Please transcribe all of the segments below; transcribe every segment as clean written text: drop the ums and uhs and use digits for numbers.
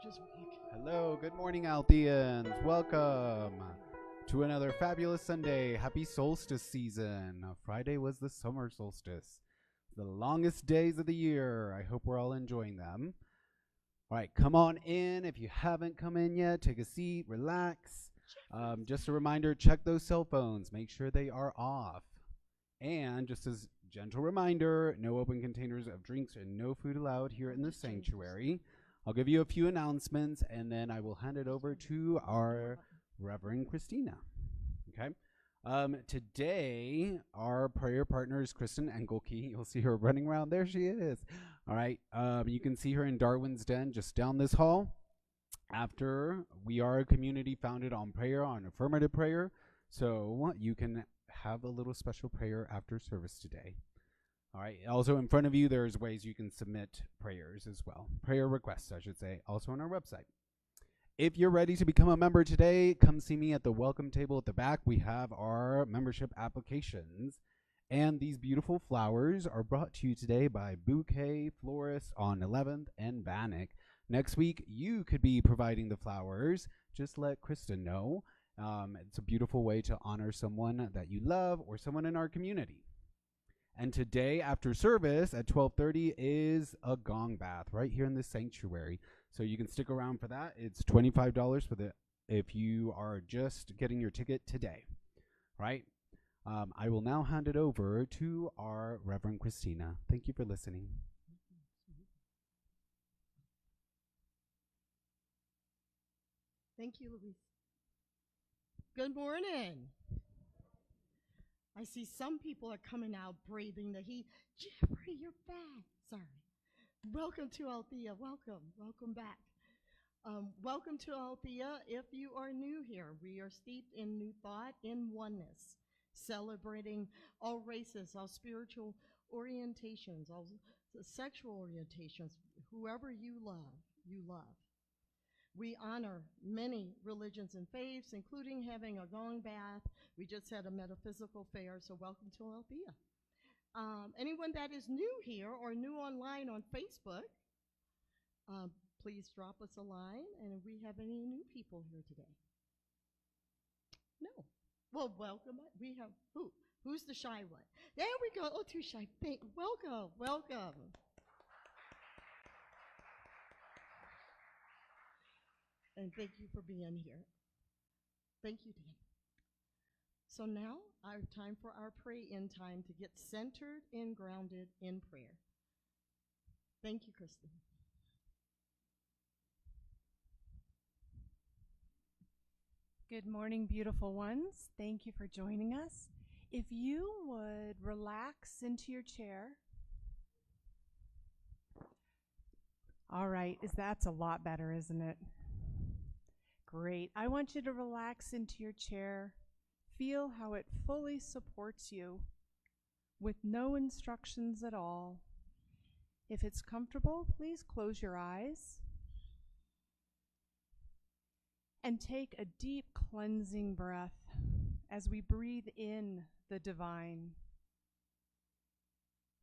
just walk. Hello, good morning, Altheans. Welcome to another fabulous Sunday. Happy solstice season. Friday was the summer solstice, the longest days of the year. I hope we're all enjoying them. All right, come on in. If you haven't come in yet, take a seat, relax. Just a reminder, check those cell phones. Make sure they are off. And just as gentle reminder, no open containers of drinks and no food allowed here in the sanctuary. I'll give you a few announcements, and then I will hand it over to our Reverend Christina. Okay. Today, our prayer partner is Kristen Engelke. You'll see her running around. There she is. All right. You can see her in Darwin's Den just down this hall. After, we are a community founded on prayer, on affirmative prayer. So you can have a little special prayer after service today. All right. Also, in front of you, there's ways you can submit prayers as well. Prayer requests, I should say, also on our website. If you're ready to become a member today, come see me at the welcome table at the back. We have our membership applications. And these beautiful flowers are brought to you today by Bouquet Florist on 11th and Bannock. Next week, you could be providing the flowers. Just let Kristen know. It's a beautiful way to honor someone that you love or someone in our community. And today, after service at 12:30, is a gong bath right here in the sanctuary. So you can stick around for that. It's $25 for if you are just getting your ticket today, right? I will now hand it over to our Reverend Christina. Thank you for listening. Thank you, Louise. Good morning. I see some people are coming out braving the heat. Jeffrey, you're back. Sorry. Welcome to Althea. Welcome back. Welcome to Althea. If you are new here, we are steeped in new thought, in oneness, celebrating all races, all spiritual orientations, all sexual orientations, whoever you love, you love. We honor many religions and faiths, including having a gong bath. We just had a metaphysical fair, so welcome to Althea. Anyone that is new here or new online on Facebook, please drop us a line, and if we have any new people here today. No. Well, welcome. We have who? Who's the shy one? There we go. Oh, too shy. Welcome. And thank you for being here. Thank you, Dan. So now, our time for our pray-in time to get centered and grounded in prayer. Thank you, Kristen. Good morning, beautiful ones. Thank you for joining us. If you would relax into your chair. All right, that's a lot better, isn't it? Great. I want you to relax into your chair. Feel how it fully supports you with no instructions at all. If it's comfortable, please close your eyes and take a deep cleansing breath as we breathe in the divine,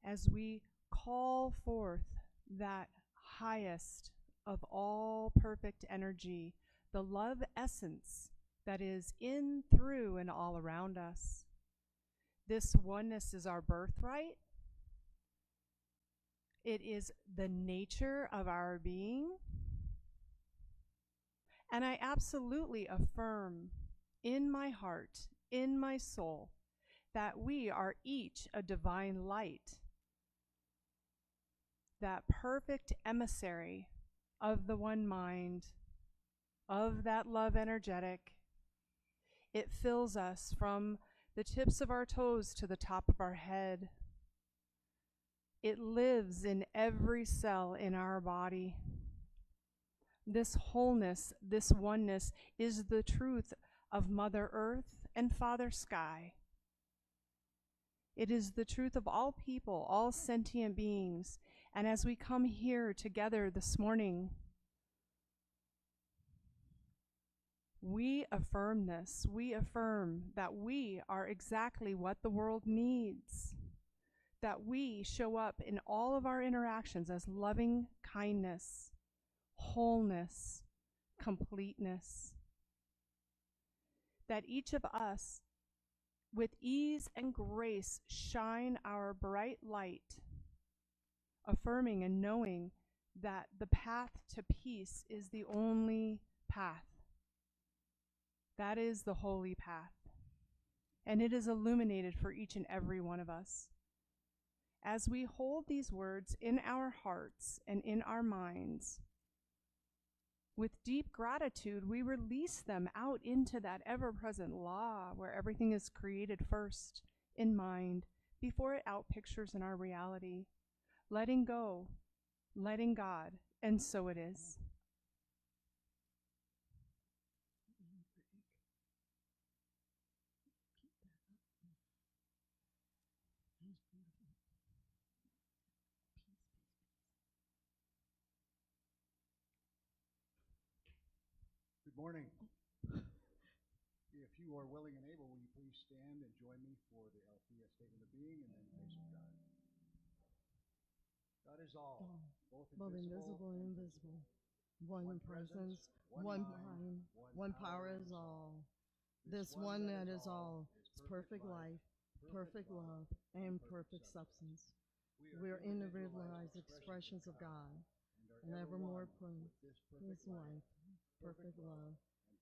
as we call forth that highest of all perfect energy, the love essence that is in, through, and all around us. This oneness is our birthright. It is the nature of our being. And I absolutely affirm in my heart, in my soul, that we are each a divine light, that perfect emissary of the one mind, of that love energetic. It fills us from the tips of our toes to the top of our head. It lives in every cell in our body. This wholeness, this oneness, is the truth of Mother Earth and Father Sky. It is the truth of all people, all sentient beings. And as we come here together this morning, we affirm this. We affirm that we are exactly what the world needs, that we show up in all of our interactions as loving kindness, wholeness, completeness. That each of us, with ease and grace, shine our bright light, affirming and knowing that the path to peace is the only path. That is the holy path. And it is illuminated for each and every one of us. As we hold these words in our hearts and in our minds, with deep gratitude, we release them out into that ever-present law where everything is created first in mind before it outpictures in our reality. Letting go, letting God, and so it is. Good morning. If you are willing and able, will you please stand and join me for the Althea Statement of Being and then face of God. God is all, both invisible and invisible. One presence, one mind, one power is all. This one that is all is perfect life, perfect love, and perfect substance. We are individualized expressions of God, and evermore prove His life, perfect love,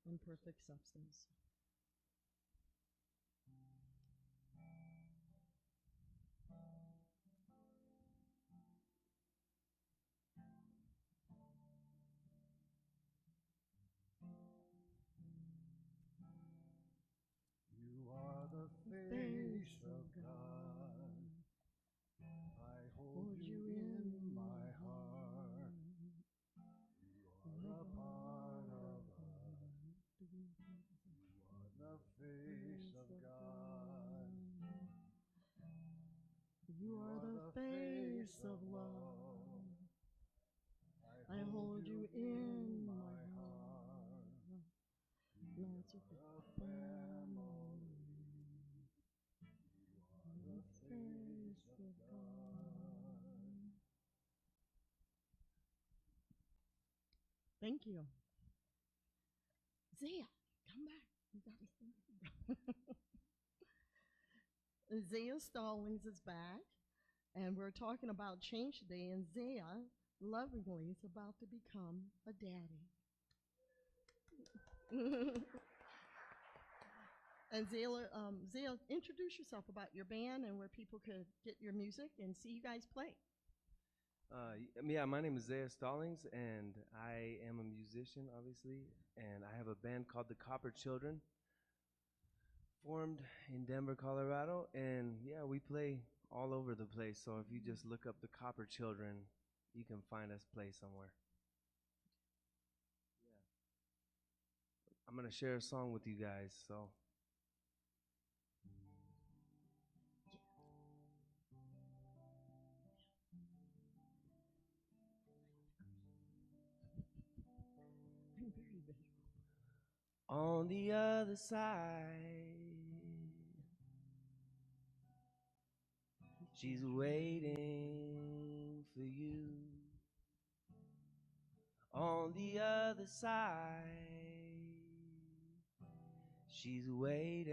and perfect substance. You are the face of God. I hold you in my heart. You are a part of us. You are the face of God. You are the face of love. I hold you in my heart. Magical family. You are the face of God. Thank you. Zia, come back. You gotta sing. Zia Stallings is back, and we're talking about change today, and Zia lovingly is about to become a daddy. And Zia, introduce yourself about your band and where people could get your music and see you guys play. Yeah, my name is Zaya Stallings, and I am a musician, obviously, and I have a band called the Copper Children, formed in Denver, Colorado, and yeah, we play all over the place, so if you just look up the Copper Children, you can find us play somewhere. Yeah. I'm going to share a song with you guys, so... On the other side, she's waiting for you. On the other side, she's waiting,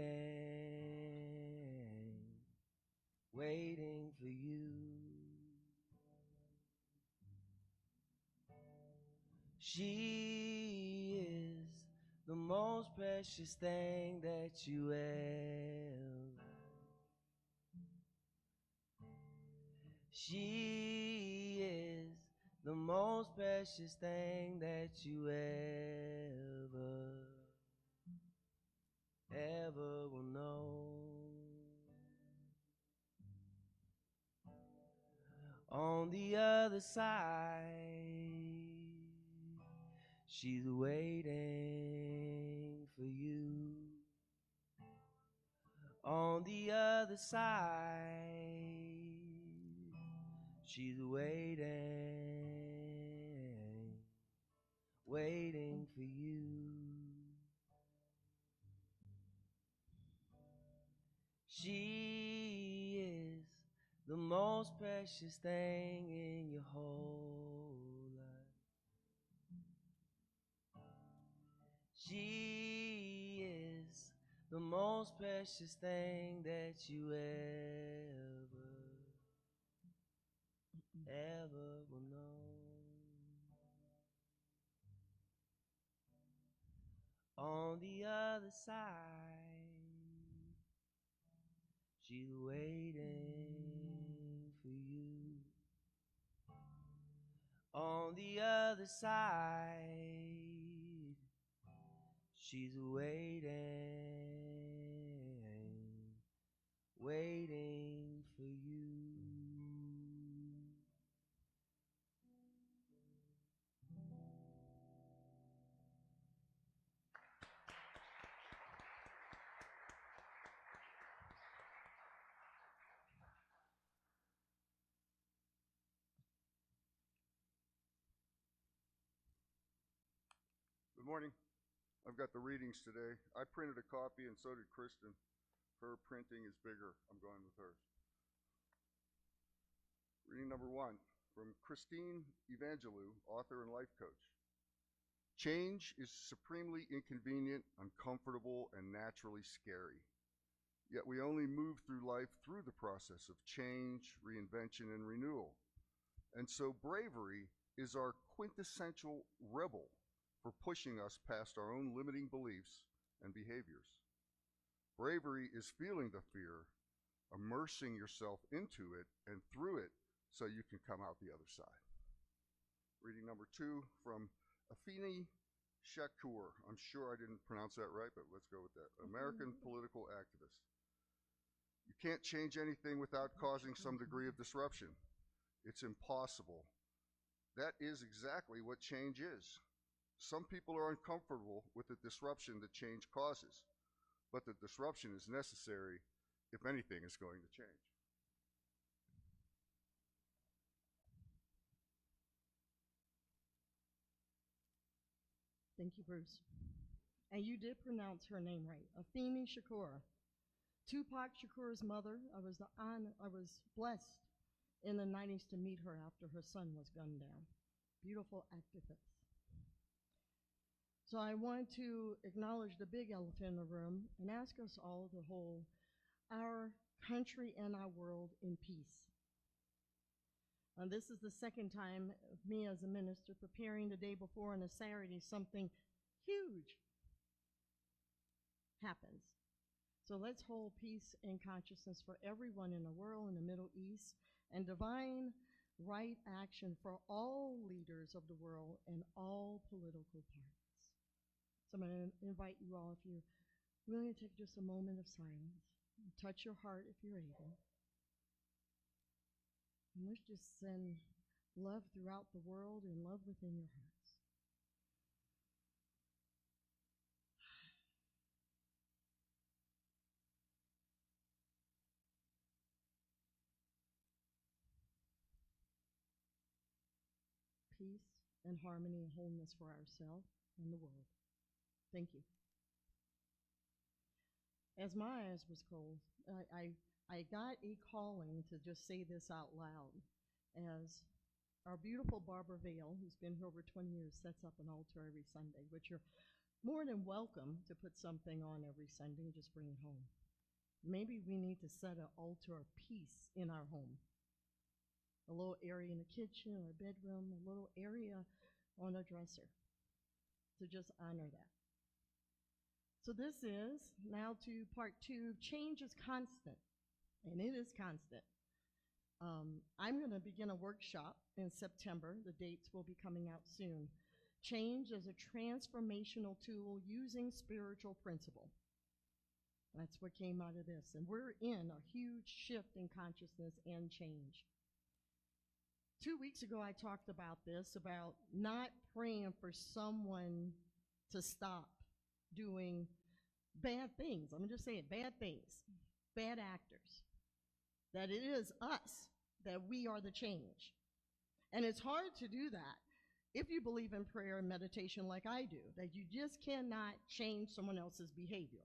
waiting for you. She is the most precious thing that you ever. She is the most precious thing that you ever will know. On the other side, she's waiting for you. On the other side, she's waiting, waiting for you. She is the most precious thing in your whole life. the most precious thing that you ever will know. On the other side, she's waiting for you. On the other side, she's waiting for you. Good morning. I've got the readings today. I printed a copy and so did Kristen. Her printing is bigger. I'm going with hers. Reading number 1 from Christine Evangelou, author and life coach. Change is supremely inconvenient, uncomfortable, and naturally scary. Yet we only move through life through the process of change, reinvention, and renewal. And so bravery is our quintessential rebel for pushing us past our own limiting beliefs and behaviors. Bravery is feeling the fear, immersing yourself into it and through it so you can come out the other side. Reading number 2 from Althea Center. I'm sure I didn't pronounce that right, but let's go with that. American political activist. You can't change anything without causing some degree of disruption. It's impossible. That is exactly what change is. Some people are uncomfortable with the disruption that change causes, but the disruption is necessary if anything is going to change. Thank you, Bruce. And you did pronounce her name right, Althea Shakur. Tupac Shakur's mother. I was blessed in the 90s to meet her after her son was gunned down. Beautiful activist. So I want to acknowledge the big elephant in the room and ask us all to hold our country and our world in peace. This is the second time me as a minister preparing the day before on a Saturday, something huge happens. So let's hold peace and consciousness for everyone in the world, in the Middle East, and divine right action for all leaders of the world and all political parties. So I'm going to invite you all, if you're willing to take just a moment of silence, touch your heart if you're able. And let's just send love throughout the world and love within your hearts. Peace and harmony and wholeness for ourselves and the world. Thank you. As my eyes was closed, I got a calling to just say this out loud as our beautiful Barbara Vale, who's been here over 20 years, sets up an altar every Sunday, which you're more than welcome to put something on every Sunday and just bring it home. Maybe we need to set an altar of peace in our home. A little area in the kitchen or bedroom, a little area on a dresser to just honor that. So this is now to part 2. Change is constant, and it is constant. I'm going to begin a workshop in September. The dates will be coming out soon. Change as a transformational tool using spiritual principle. That's what came out of this. And we're in a huge shift in consciousness and change. 2 weeks ago, I talked about this, about not praying for someone to stop doing bad things. I'm going to just say it, bad things, bad actors. That it is us, that we are the change. And it's hard to do that if you believe in prayer and meditation like I do, that you just cannot change someone else's behavior.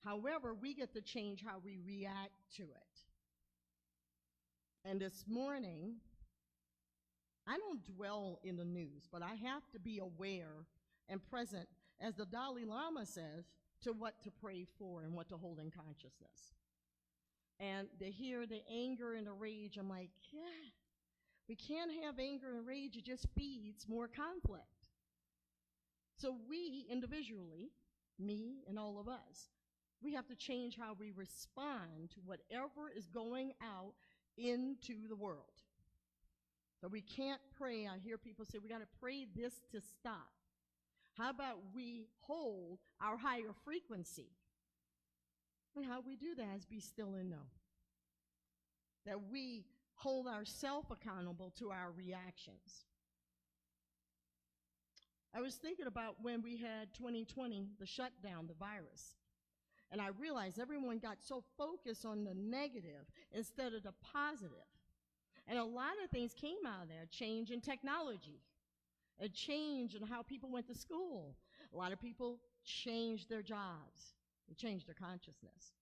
However, we get to change how we react to it. And this morning, I don't dwell in the news, but I have to be aware and present, as the Dalai Lama says, to what to pray for and what to hold in consciousness. And to hear the anger and the rage, I'm like, yeah, we can't have anger and rage. It just feeds more conflict. So we individually, me and all of us, we have to change how we respond to whatever is going out into the world. So we can't pray. I hear people say we got to pray this to stop. How about we hold our higher frequency? And how we do that is be still and know. That we hold ourselves accountable to our reactions. I was thinking about when we had 2020, the shutdown, the virus. And I realized everyone got so focused on the negative instead of the positive. And a lot of things came out of there. Change in technology, a change in how people went to school. A lot of people changed their jobs. They changed their consciousness.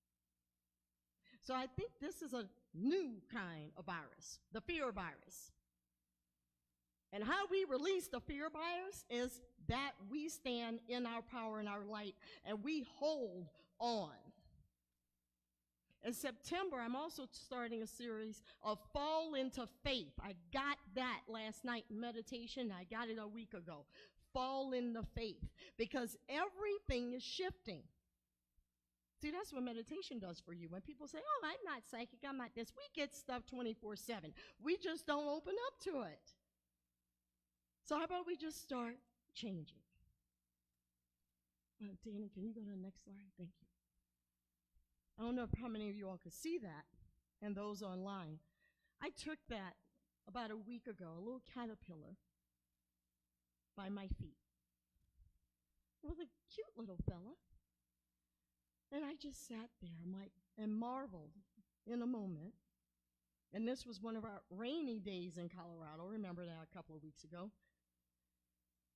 So I think this is a new kind of virus, the fear virus. And how we release the fear virus is that we stand in our power and our light, and we hold on. In September, I'm also starting a series of Fall into Faith. I got that last night in meditation. I got it a week ago. Fall into faith, because everything is shifting. See, that's what meditation does for you. When people say, oh, I'm not psychic, I'm not this, we get stuff 24/7. We just don't open up to it. So how about we just start changing? Dana, can you go to the next slide? Thank you. I don't know how many of you all could see that, and those online. I took that about a week ago, a little caterpillar by my feet. It was a cute little fella. And I just sat there, and marveled in a moment. And this was one of our rainy days in Colorado. Remember that a couple of weeks ago.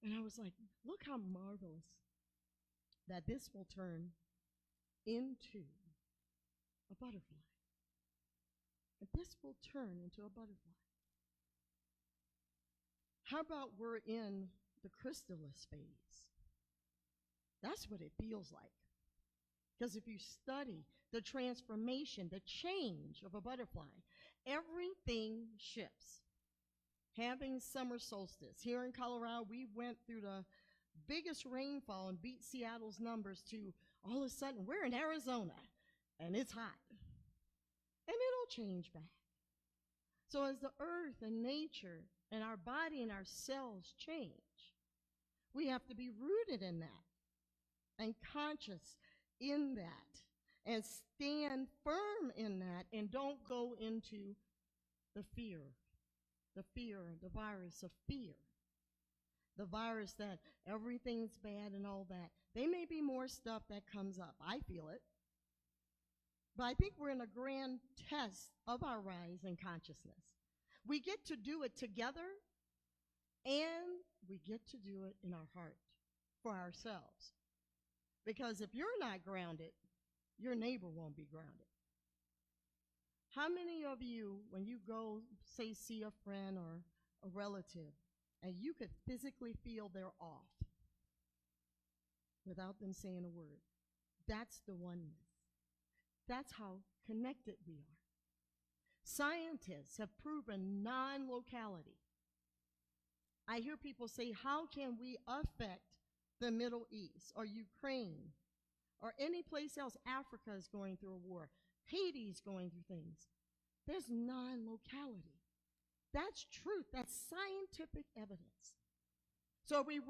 And I was like, look how marvelous that this will turn into a butterfly. That this will turn into a butterfly. How about we're in the chrysalis phase? That's what it feels like. Because if you study the transformation, the change of a butterfly, everything shifts. Having summer solstice. Here in Colorado, we went through the biggest rainfall and beat Seattle's numbers to all of a sudden, we're in Arizona, and it's hot. And it'll change back. So as the earth and nature and our body and our cells change, we have to be rooted in that and conscious in that and stand firm in that and don't go into the virus of fear. The virus that everything's bad and all that. There may be more stuff that comes up. I feel it. But I think we're in a grand test of our rise in consciousness. We get to do it together, and we get to do it in our heart for ourselves. Because if you're not grounded, your neighbor won't be grounded. How many of you, when you go, say, see a friend or a relative, and you could physically feel they're off without them saying a word? That's the oneness. That's how connected we are. Scientists have proven non-locality. I hear people say, how can we affect the Middle East or Ukraine or any place else? Africa is going through a war. Haiti's going through things. There's non-locality. That's truth. That's scientific evidence. So when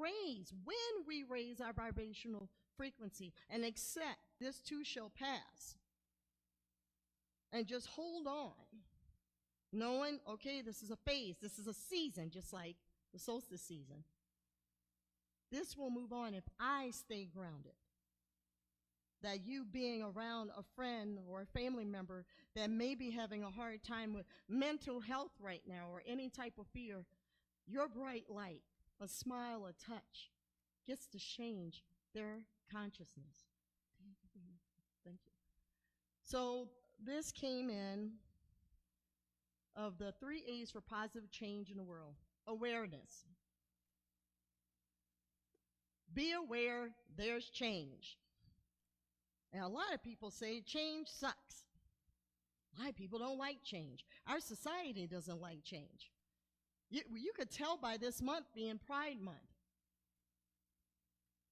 we raise our vibrational frequency and accept this too shall pass, and just hold on, knowing, okay, this is a phase, this is a season, just like the solstice season. This will move on if I stay grounded. That you being around a friend or a family member that may be having a hard time with mental health right now or any type of fear, your bright light, a smile, a touch, gets to change their consciousness. Thank you. So this came in of the 3 A's for positive change in the world. Awareness. Be aware there's change. And a lot of people say change sucks. A lot of people don't like change. Our society doesn't like change. You could tell by this month being Pride Month.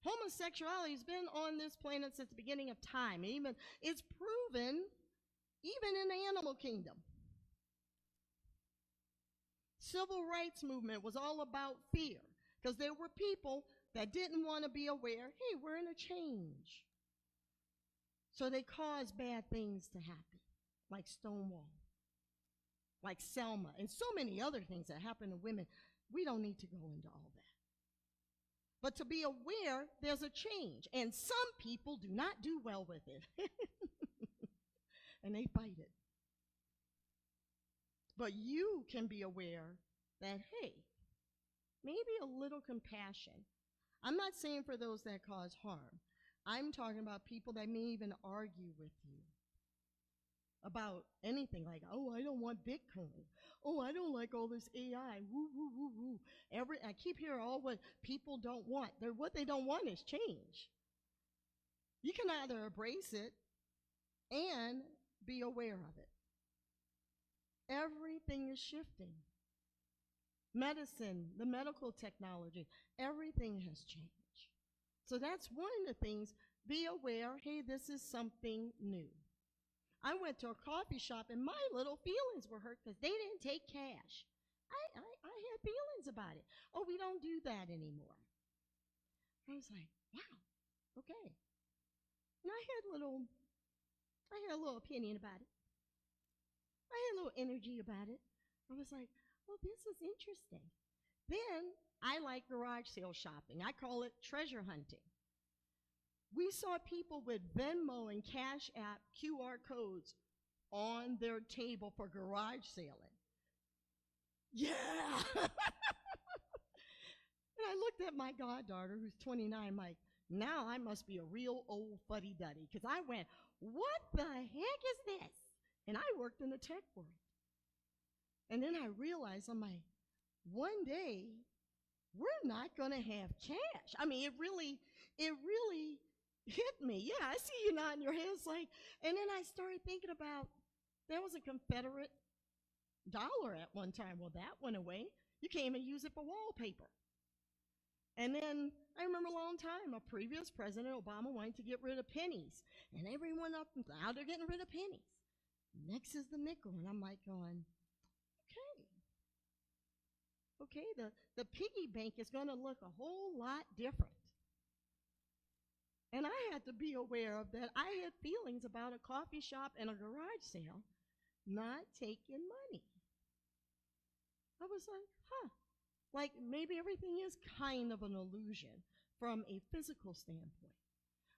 Homosexuality has been on this planet since the beginning of time. It's proven even in the animal kingdom. Civil rights movement was all about fear because there were people that didn't want to be aware, hey, we're in a change. So they caused bad things to happen, like Stonewall, like Selma, and so many other things that happen to women. We don't need to go into all that. But to be aware, there's a change, and some people do not do well with it, and they fight it. But you can be aware that, hey, maybe a little compassion. I'm not saying for those that cause harm. I'm talking about people that may even argue with you about anything like, oh, I don't want Bitcoin. Oh, I don't like all this AI. Woo, woo, woo, woo. I keep hearing all what people don't want. What they don't want is change. You can either embrace it and be aware of it. Everything is shifting. Medicine, the medical technology, everything has changed. So that's one of the things. Be aware, hey, this is something new. I went to a coffee shop and my little feelings were hurt because they didn't take cash. I had feelings about it. Oh, we don't do that anymore. I was like, wow, okay. And I had a little opinion about it. I had a little energy about it. I was like, well, this is interesting. Then I like garage sale shopping. I call it treasure hunting. We saw people with Venmo and Cash App QR codes on their table for garage sailing. Yeah! And I looked at my goddaughter, who's 29, like, now I must be a real old fuddy-duddy, because I went, what the heck is this? And I worked in the tech world. And then I realized, I'm like, one day, we're not going to have cash. I mean, it really hit me. Yeah, I see you nodding your head. It's like, and then I started thinking about, there was a Confederate dollar at one time. Well, that went away. You can't even use it for wallpaper. And then I remember a long time, a previous president, Obama, wanted to get rid of pennies. And everyone up, now they're getting rid of pennies. Next is the nickel. And I'm like going, okay, the piggy bank is going to look a whole lot different. And I had to be aware of that. I had feelings about a coffee shop and a garage sale not taking money. I was like, huh. Like maybe everything is kind of an illusion from a physical standpoint.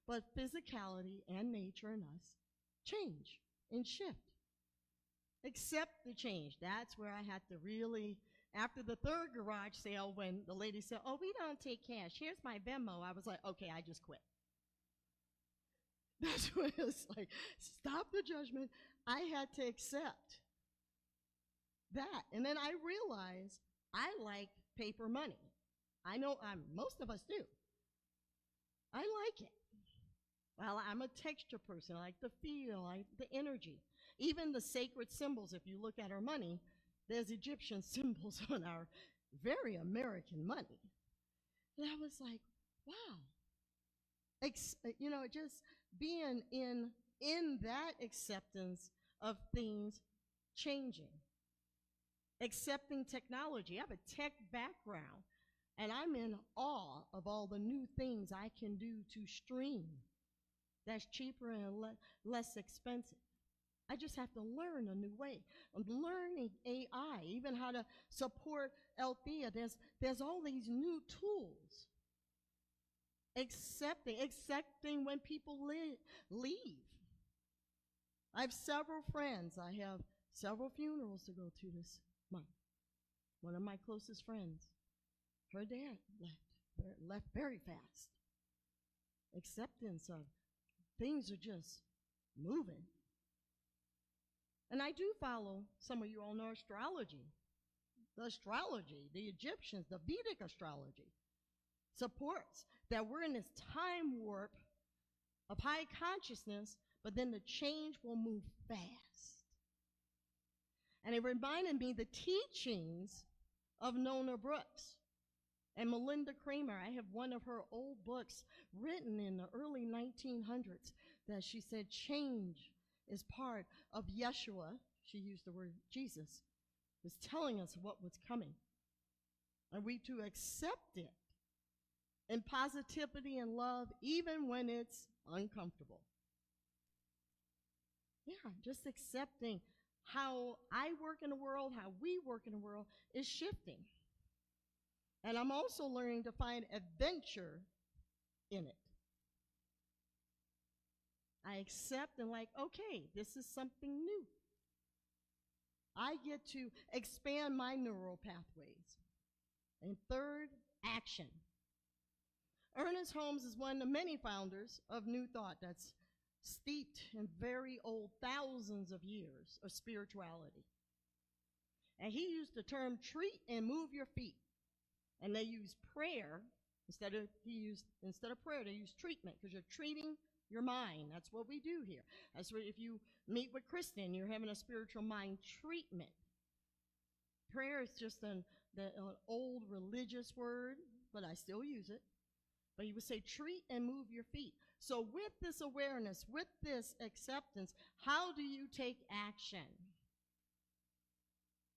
But physicality and nature and us change and shift. Accept the change. That's where I had to really, after the third garage sale, when the lady said, oh, we don't take cash, here's my Venmo, I was like, okay, I just quit. That's when it's like, stop the judgment. I had to accept that. And then I realized I like paper money. I know most of us do. I like it. Well, I'm a texture person. I like the feel, I like the energy. Even the sacred symbols, if you look at our money, there's Egyptian symbols on our very American money. And I was like, wow. Just being in that acceptance of things changing. Accepting technology. I have a tech background, and I'm in awe of all the new things I can do to stream. That's cheaper and less expensive. I just have to learn a new way. I'm learning AI, even how to support Althea. There's all these new tools. Accepting when people leave. I have several friends. I have several funerals to go to this month. One of my closest friends, her dad left very fast. Acceptance of things are just moving. And I do follow, some of you all know astrology. The astrology, the Egyptians, the Vedic astrology supports that we're in this time warp of high consciousness, but then the change will move fast. And it reminded me the teachings of Nona Brooks and Melinda Kramer. I have one of her old books written in the early 1900s that she said change is part of Yeshua. She used the word Jesus, was telling us what was coming. And we to accept it in positivity and love, even when it's uncomfortable. Yeah, just accepting how I work in the world, how we work in the world is shifting. And I'm also learning to find adventure in it. I accept and like, okay, this is something new. I get to expand my neural pathways. And third, action. Ernest Holmes is one of the many founders of New Thought that's steeped in very old, thousands of years of spirituality. And he used the term treat and move your feet. And they use prayer instead of prayer, they use treatment, because you're treating your mind. That's what we do here. That's what, if you meet with Kristen, you're having a spiritual mind treatment. Prayer is just an old religious word, but I still use it. But he would say treat and move your feet. So with this awareness, with this acceptance, how do you take action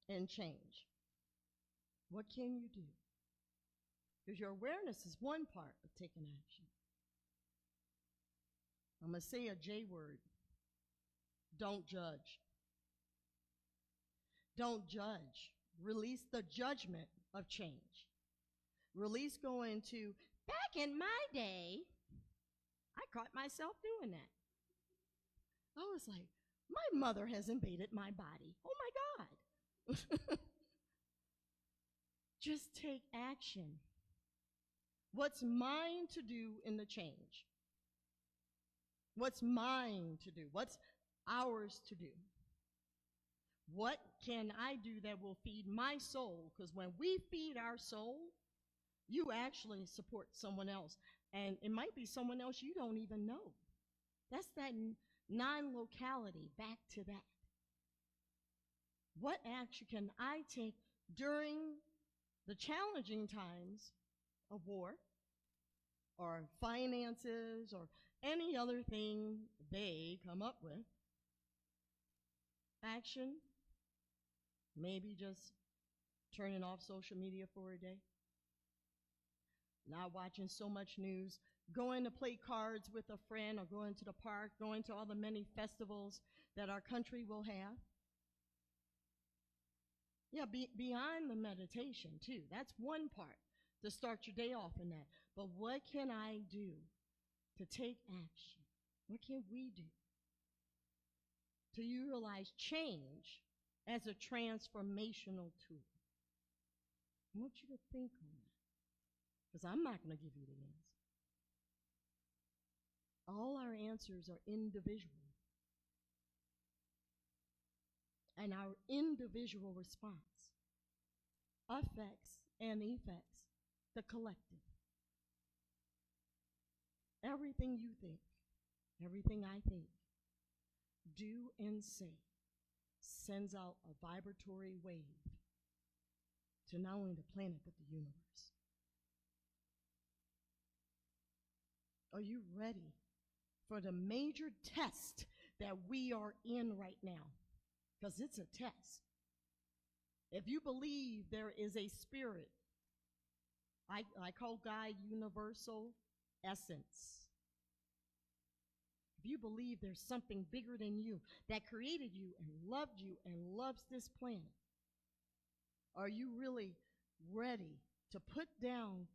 and change? What can you do? Because your awareness is one part of taking action. I'm going to say a J word. Don't judge. Don't judge. Release the judgment of change. Release going to, back in my day, I caught myself doing that. I was like, my mother has invaded my body. Oh my God. Just take action. What's mine to do in the change? What's mine to do? What's ours to do? What can I do that will feed my soul? Because when we feed our soul, you actually support someone else. And it might be someone else you don't even know. That's that non-locality, back to that. What action can I take during the challenging times of war or finances or any other thing they come up with? Action, maybe just turning off social media for a day, not watching so much news, going to play cards with a friend or going to the park, going to all the many festivals that our country will have. Yeah, beyond the meditation too. That's one part to start your day off in that. But what can I do to take action? What can we do to utilize change as a transformational tool? I want you to think on that, because I'm not going to give you the answer. All our answers are individual. And our individual response affects and effects the collective. Everything you think, everything I think, do and say sends out a vibratory wave to not only the planet but the universe. Are you ready for the major test that we are in right now? Because it's a test. If you believe there is a spirit, I call God universal essence. If you believe there's something bigger than you that created you and loves this planet, are you really ready to put down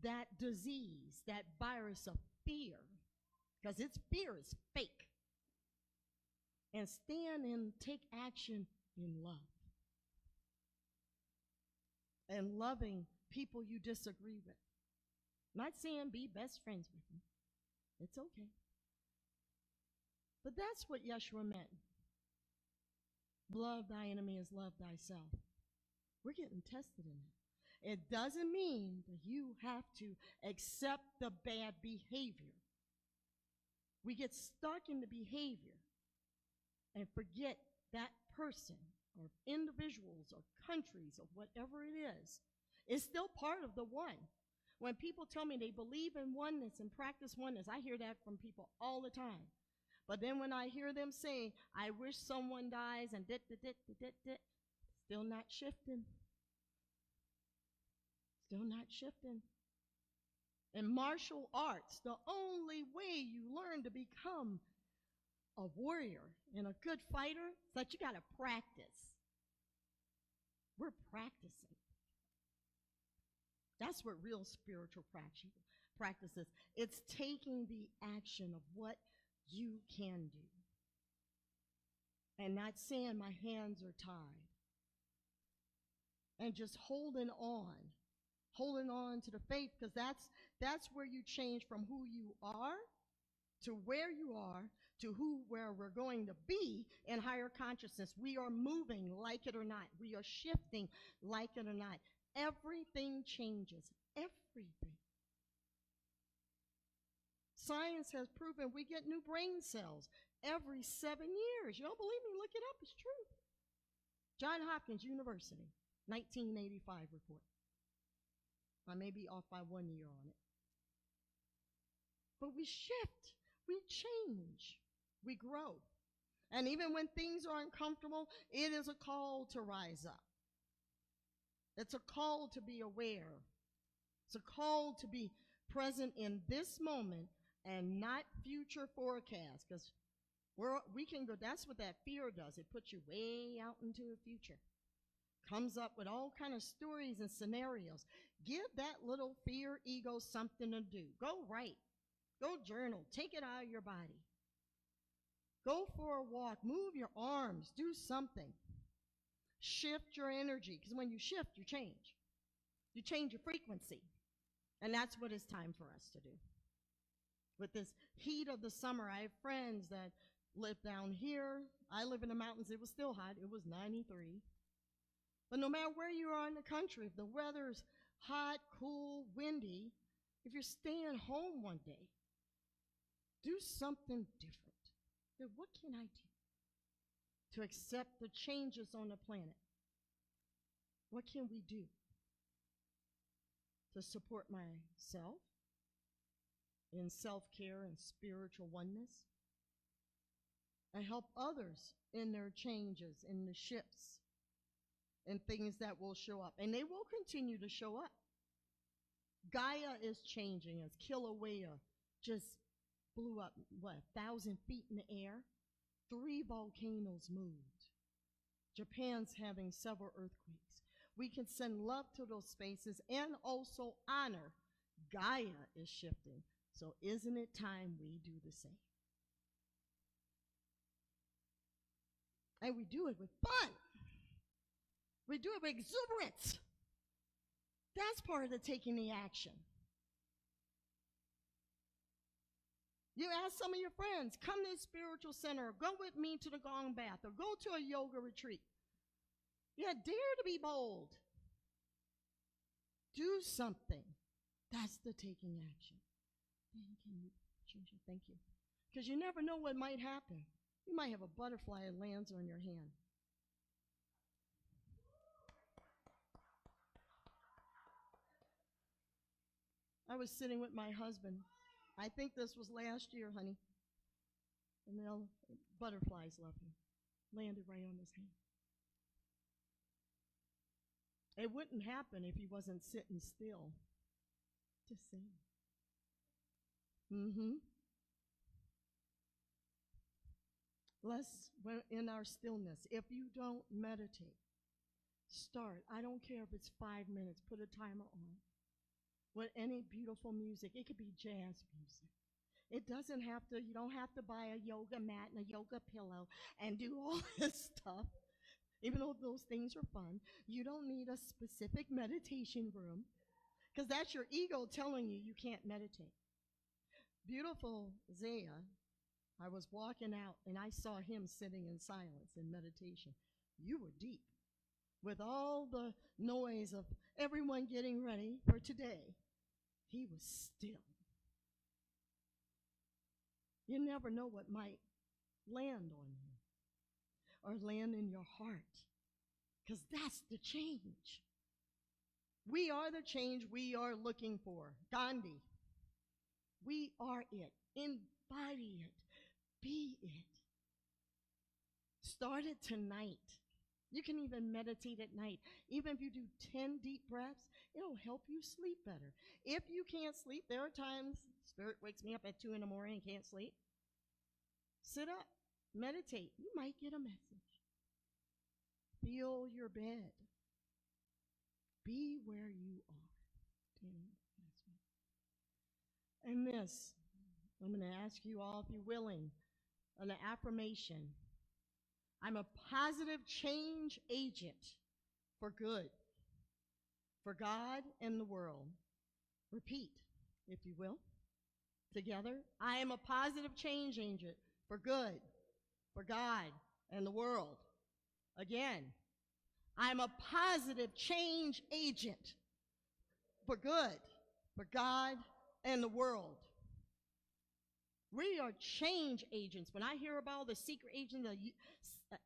that disease, that virus of fear? Because its fear is fake. And stand and take action in love. And loving people you disagree with. Not saying be best friends with them. It's okay. But that's what Yeshua meant. Love thy enemy as love thyself. We're getting tested in that. It doesn't mean that you have to accept the bad behavior. We get stuck in the behavior and forget that person or individuals or countries or whatever it is still part of the one. When people tell me they believe in oneness and practice oneness, I hear that from people all the time. But then when I hear them say, I wish someone dies and still not shifting. Still not shifting. In martial arts, the only way you learn to become a warrior and a good fighter is that you got to practice. We're practicing. That's what real spiritual practice is. It's taking the action of what you can do and not saying my hands are tied and just holding on to the faith, because that's where you change from who you are to where you are to where we're going to be in higher consciousness. We are moving, like it or not. We are shifting, like it or not. Everything changes. Everything. Science has proven we get new brain cells every 7 years. You don't believe me? Look it up. It's true. Johns Hopkins University, 1985 report. I may be off by 1 year on it. But we shift. We change. We grow. And even when things are uncomfortable, it is a call to rise up. It's a call to be aware. It's a call to be present in this moment and not future forecast, because we can go. That's what that fear does. It puts you way out into the future. Comes up with all kind of stories and scenarios. Give that little fear ego something to do. Go write. Go journal. Take it out of your body. Go for a walk. Move your arms. Do something. Shift your energy, because when you shift, you change. You change your frequency. And that's what it's time for us to do. With this heat of the summer, I have friends that live down here. I live in the mountains. It was still hot. It was 93. But no matter where you are in the country, if the weather's hot, cool, windy, if you're staying home one day, do something different. What can I do to accept the changes on the planet? What can we do to support myself in self-care and spiritual oneness, and help others in their changes, in the shifts, and things that will show up? And they will continue to show up. Gaia is changing as Kilauea just blew up, 1,000 feet in the air? 3 volcanoes moved. Japan's having several earthquakes. We can send love to those spaces and also honor. Gaia is shifting. So isn't it time we do the same? And we do it with fun. We do it with exuberance. That's part of the taking the action. You ask some of your friends, come to the spiritual center, go with me to the gong bath, or go to a yoga retreat. Yeah, dare to be bold. Do something. That's the taking action. Thank you. Because you never know what might happen. You might have a butterfly that lands on your hand. I was sitting with my husband. I think this was last year, honey. And the butterflies landed right on his hand. It wouldn't happen if he wasn't sitting still. Just saying. Let's, in our stillness, if you don't meditate, start. I don't care if it's 5 minutes. Put a timer on. With any beautiful music. It could be jazz music. It doesn't have to, you don't have to buy a yoga mat and a yoga pillow and do all this stuff. Even though those things are fun, you don't need a specific meditation room, because that's your ego telling you you can't meditate. Beautiful Zaya, I was walking out and I saw him sitting in silence in meditation. You were deep. With all the noise of everyone getting ready for today, he was still. You never know what might land on you or land in your heart, because that's the change. We are the change we are looking for. Gandhi. We are it. Embody it. Be it. Start it tonight. You can even meditate at night. Even if you do 10 deep breaths, it'll help you sleep better. If you can't sleep, there are times Spirit wakes me up at 2 in the morning and can't sleep. Sit up, meditate. You might get a message. Feel your bed. Be where you are. And this, I'm going to ask you all, if you're willing, an affirmation. I'm a positive change agent for good, for God and the world. Repeat, if you will, together. I am a positive change agent for good, for God and the world. Again, I'm a positive change agent for good, for God and the world. We are change agents. When I hear about the secret agent, the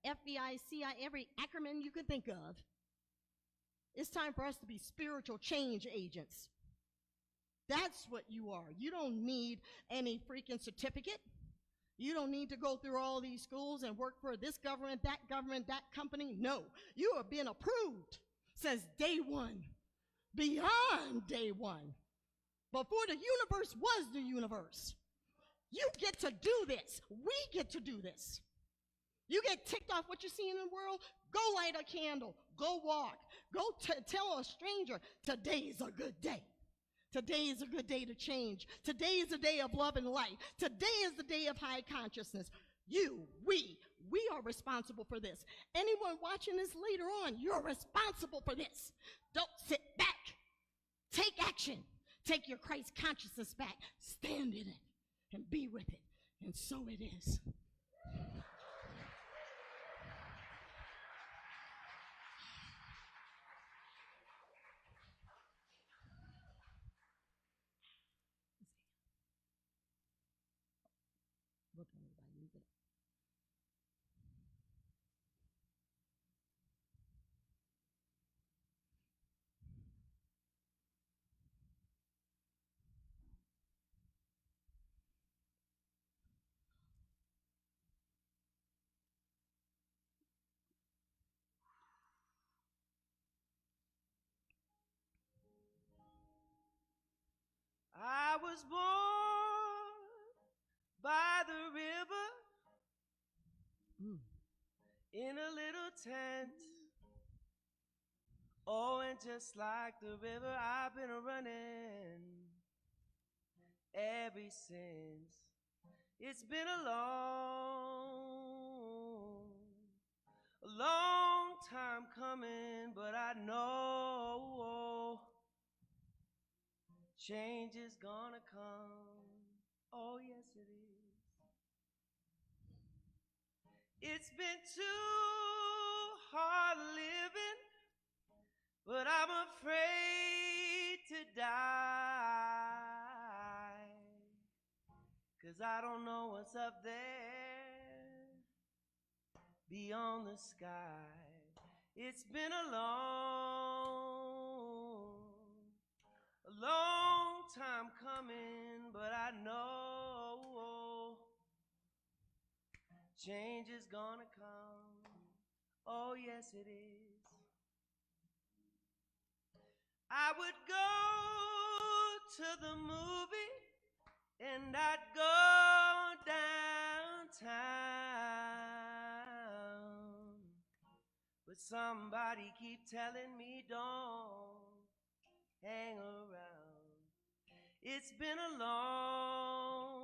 FBI, CIA, every acronym you could think of, it's time for us to be spiritual change agents. That's what you are. You don't need any freaking certificate. You don't need to go through all these schools and work for this government, that company. No, you have been approved since day one, beyond day one. Before the universe was the universe. You get to do this. We get to do this. You get ticked off what you see in the world, go light a candle, go walk, go tell a stranger, today is a good day. Today is a good day to change. Today is a day of love and light. Today is the day of high consciousness. We are responsible for this. Anyone watching this later on, you're responsible for this. Don't sit back. Take action. Take your Christ consciousness back. Stand in it and be with it. And so it is. Look at everybody, move it up. I was born by the river in a little tent. Oh, and just like the river, I've been running ever since. It's been a long time coming, but I know change is gonna come. Oh, yes, it is. It's been too hard living, but I'm afraid to die, 'cause I don't know what's up there beyond the sky. It's been a long time coming, but I know change is gonna come. Oh, yes, it is. I would go to the movie and I'd go downtown, but somebody keep telling me don't hang around. It's been a long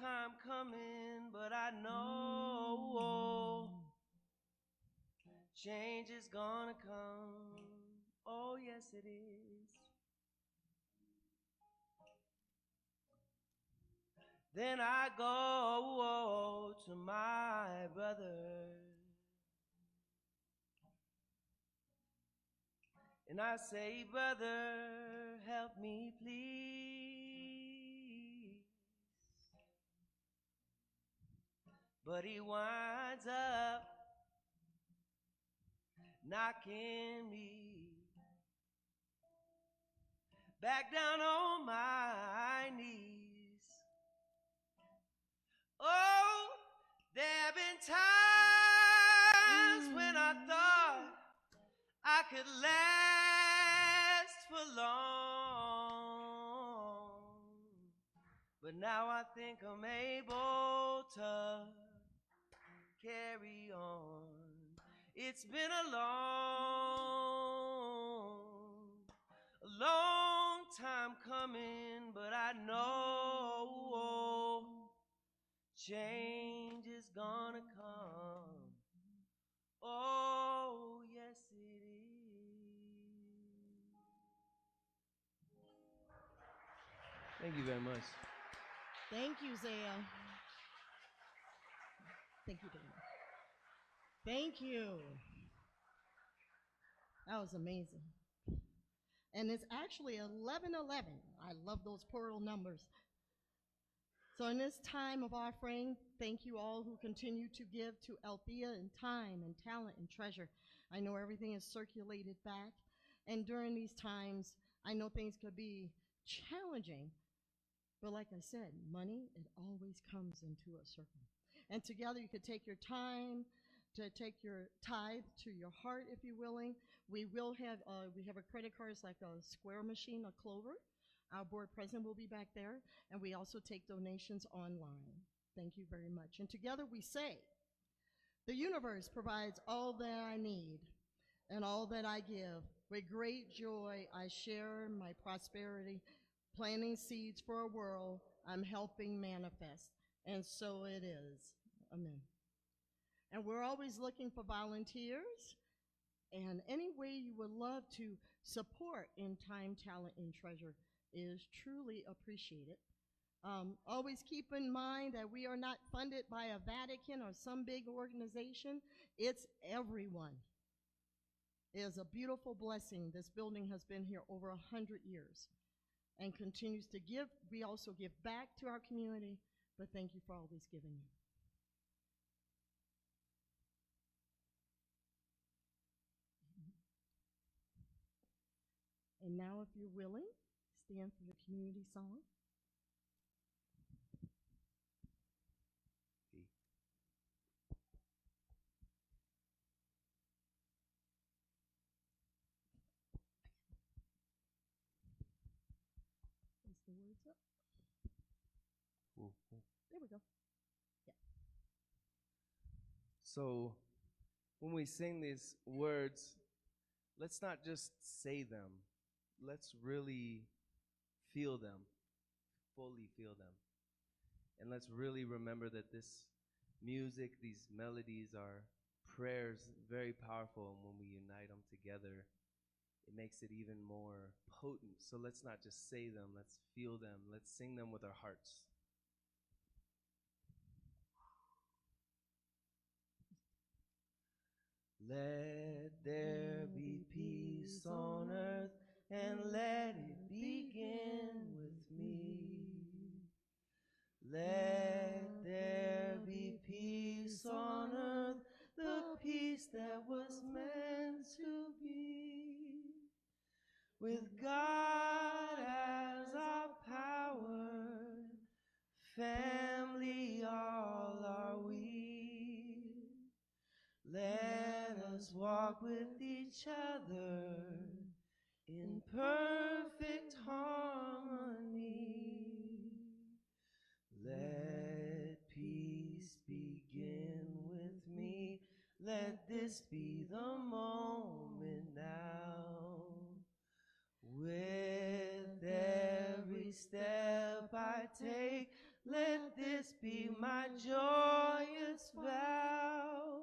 time coming, but I know change is gonna come. Oh, yes, it is. Then I go to my brother and I say, brother, help me please. but he winds up knocking me back down on my knees. Oh, there have been times when I thought I could last for long, but now I think I'm able to carry on. It's been a long time coming, but I know change is gonna come. Oh, yes it is. Thank you very much. Thank you, Zaya. Thank you, Dana. Thank you. That was amazing. And it's actually 11:11. I love those plural numbers. So in this time of offering, thank you all who continue to give to Althea in time and talent and treasure. I know everything is circulated back. And during these times, I know things could be challenging. But like I said, money, it always comes into a circle. And together you could take your time to take your tithe to your heart if you're willing. We have a credit card. It's like a square machine, a clover. Our board president will be back there, and we also take donations online. Thank you very much. And together we say, the universe provides all that I need and all that I give. With great joy, I share my prosperity, planting seeds for a world I'm helping manifest. And so it is. Amen. And we're always looking for volunteers. And any way you would love to support in time, talent, and treasure is truly appreciated. Always keep in mind that we are not funded by a Vatican or some big organization. It's everyone. It is a beautiful blessing. This building has been here over 100 years and continues to give. We also give back to our community, but thank you for always giving. And now, if you're willing, stand for the community song. Is the words up? There we go. Yeah. So when we sing these words, let's not just say them. Let's really feel them, fully feel them. And let's really remember that this music, these melodies are prayers, very powerful. And when we unite them together, it makes it even more potent. So let's not just say them, let's feel them. Let's sing them with our hearts. Let there be peace on earth, and let it begin with me. Let there be peace on earth, the peace that was meant to be. With God as our power, family all are we. Let us walk with each other in perfect harmony. Let peace begin with me. Let this be the moment now. With every step I take, let this be my joyous vow.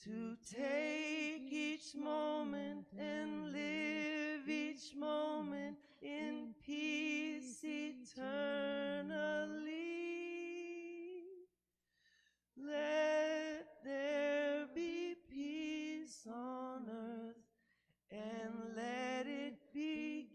To take each moment and live each moment in peace eternally. Let there be peace on earth, and let it begin